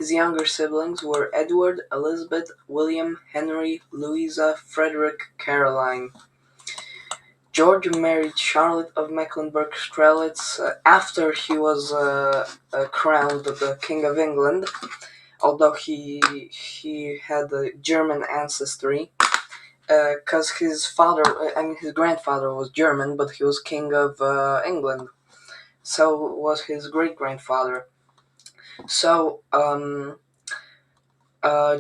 His younger siblings were Edward, Elizabeth, William, Henry, Louisa, Frederick, Caroline. George married Charlotte of Mecklenburg-Strelitz after he was crowned the King of England, although he had a German ancestry, because his grandfather was German, but he was King of England. So was his great-grandfather. So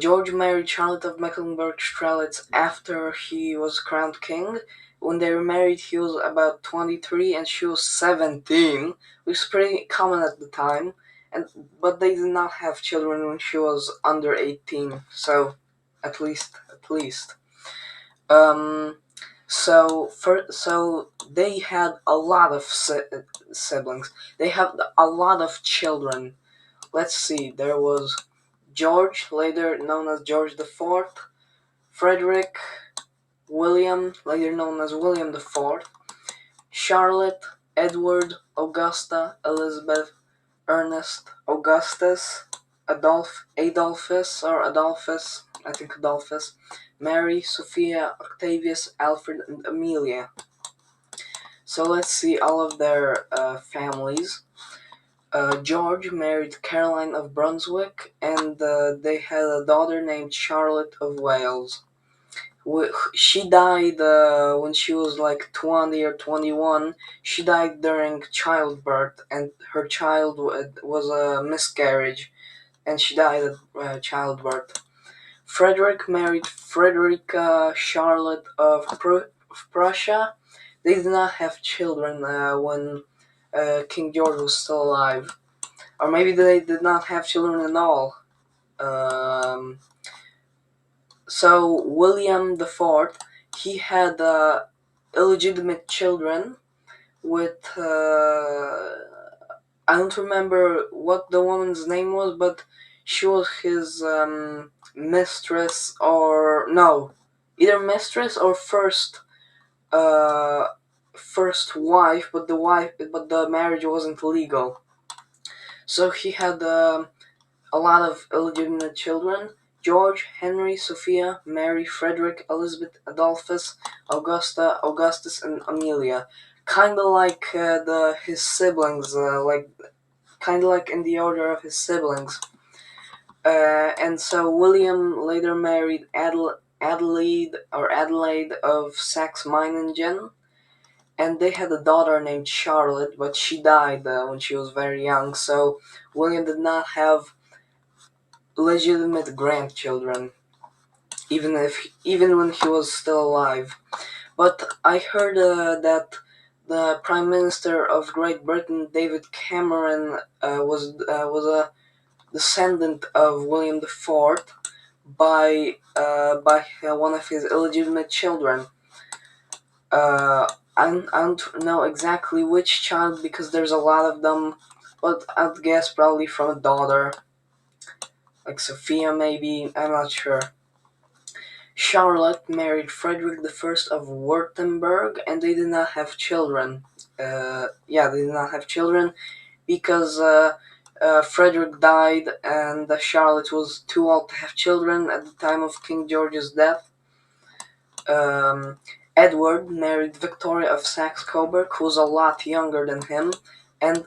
George married Charlotte of Mecklenburg-Strelitz after he was crowned king. When they were married, he was about 23 and she was 17, which was pretty common at the time. But they did not have children when she was under 18. So, at least. Um, so they had a lot of siblings. They had a lot of children. Let's see. There was George, later known as George IV, Frederick, William, later known as William IV, Charlotte, Edward, Augusta, Elizabeth, Ernest, Augustus, Adolphus, I think Adolphus, Mary, Sophia, Octavius, Alfred, and Amelia. So let's see all of their families. George married Caroline of Brunswick, and they had a daughter named Charlotte of Wales. She died when she was like 20 or 21. She died during childbirth, and her child was a miscarriage, and she died at childbirth. Frederick married Frederica Charlotte of Prussia. They did not have children when King George was still alive. Or maybe they did not have children at all. So William IV, he had illegitimate children with I don't remember what the woman's name was, but she was his mistress, or no, either mistress or first wife, but the marriage wasn't legal. So he had a lot of illegitimate children: George, Henry, Sophia, Mary, Frederick, Elizabeth, Adolphus, Augusta, Augustus, and Amelia. Kinda like his siblings, kinda like in the order of his siblings. And so William later married Adelaide of Saxe-Meiningen, and they had a daughter named Charlotte, but she died when she was very young. So William did not have legitimate grandchildren, even when he was still alive. But I heard that the Prime Minister of Great Britain, David Cameron, was a descendant of William IV by one of his illegitimate children. I don't know exactly which child because there's a lot of them, but I'd guess probably from a daughter, like Sophia maybe, I'm not sure. Charlotte married Frederick I of Württemberg, and they did not have children. They did not have children because Frederick died and Charlotte was too old to have children at the time of King George's death. Edward married Victoria of Saxe-Coburg, who was a lot younger than him, and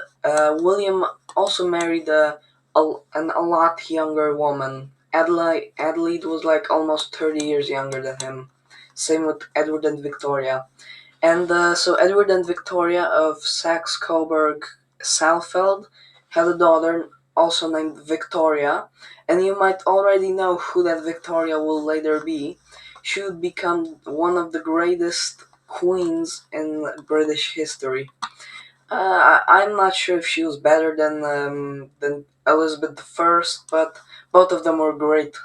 William also married a lot younger woman. Adelaide was like almost 30 years younger than him. Same with Edward and Victoria. And so Edward and Victoria of Saxe-Coburg-Saalfeld had a daughter also named Victoria, and you might already know who that Victoria will later be. She would become one of the greatest queens in British history. I'm not sure if she was better than Elizabeth I, but both of them were great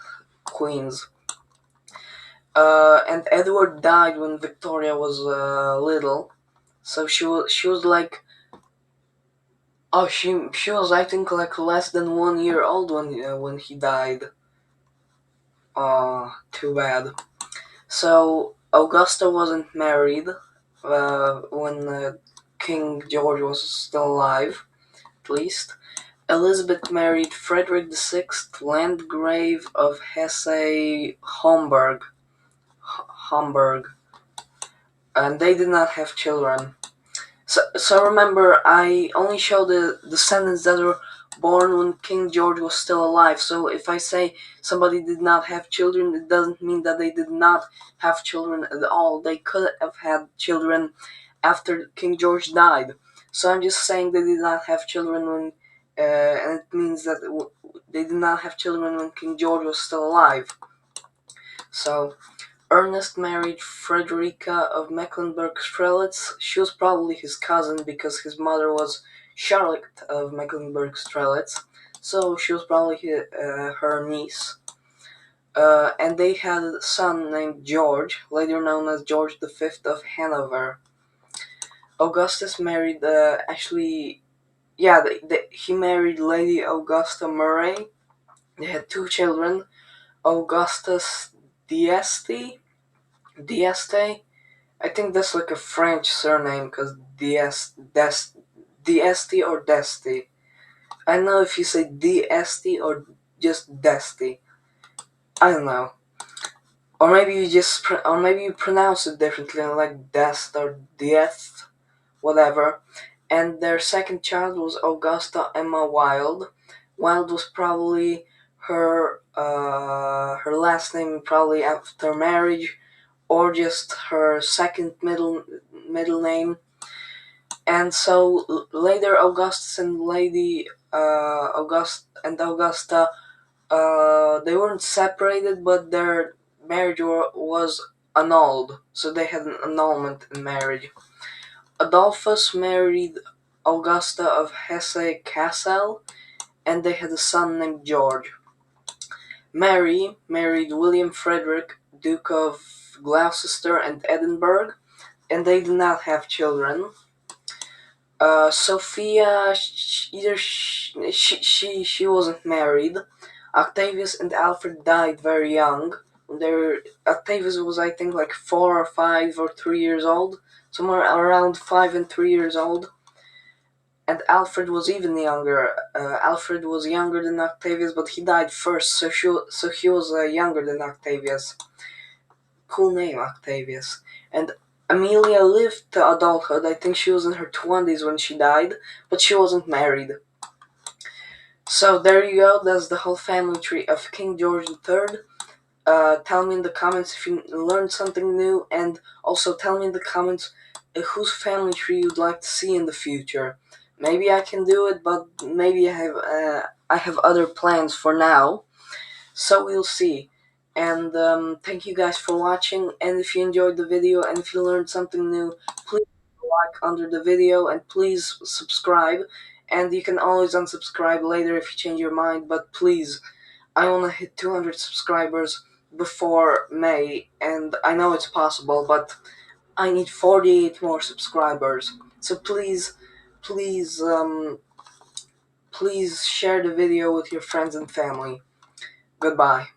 queens. And Edward died when Victoria was little, so she was like, she was, I think, like less than 1 year old when he died. Too bad. So Augusta wasn't married when King George was still alive, at least. Elizabeth married Frederick VI, Landgrave of Hesse-Homburg, Homburg, and they did not have children. So remember, I only show the descendants that were born when King George was still alive. So if I say somebody did not have children, it doesn't mean that they did not have children at all. They could have had children after King George died. So I'm just saying they did not have children when, and it means that they did not have children when King George was still alive. So Ernest married Frederica of Mecklenburg-Strelitz. She was probably his cousin because his mother was Charlotte of Mecklenburg-Strelitz, so she was probably her niece. And they had a son named George, later known as George V of Hanover. Augustus married, he married Lady Augusta Murray. They had two children, Augustus D'Este. I think that's like a French surname because D'Este or Desti. I don't know if you say D'Este or just Desti. I don't know. Or maybe you pronounce it differently, like Dest or Dieth, whatever. And their second child was Augusta Emma Wilde. Wilde was probably her last name, probably after marriage, or just her second middle name. And so later, Augustus and Lady Augusta, they weren't separated, but their marriage was annulled. So they had an annulment in marriage. Adolphus married Augusta of Hesse-Kassel, and they had a son named George. Mary married William Frederick, Duke of Gloucester and Edinburgh, and they did not have children. Sophia, she wasn't married. Octavius and Alfred died very young. Octavius was, I think, like 4 or 5 or 3 years old, somewhere around 5 and 3 years old. And Alfred was even younger. Alfred was younger than Octavius, but he died first, so he was younger than Octavius. Cool name, Octavius. And Amelia lived to adulthood. I think she was in her 20s when she died, but she wasn't married. So there you go. That's the whole family tree of King George III. Tell me in the comments if you learned something new, and also tell me in the comments whose family tree you'd like to see in the future. Maybe I can do it, but maybe I have other plans for now. So we'll see. And thank you guys for watching. And if you enjoyed the video and if you learned something new, please like under the video and please subscribe. And you can always unsubscribe later if you change your mind. But please, I want to hit 200 subscribers before May, and I know it's possible, but I need 48 more subscribers. So please, please, please share the video with your friends and family. Goodbye.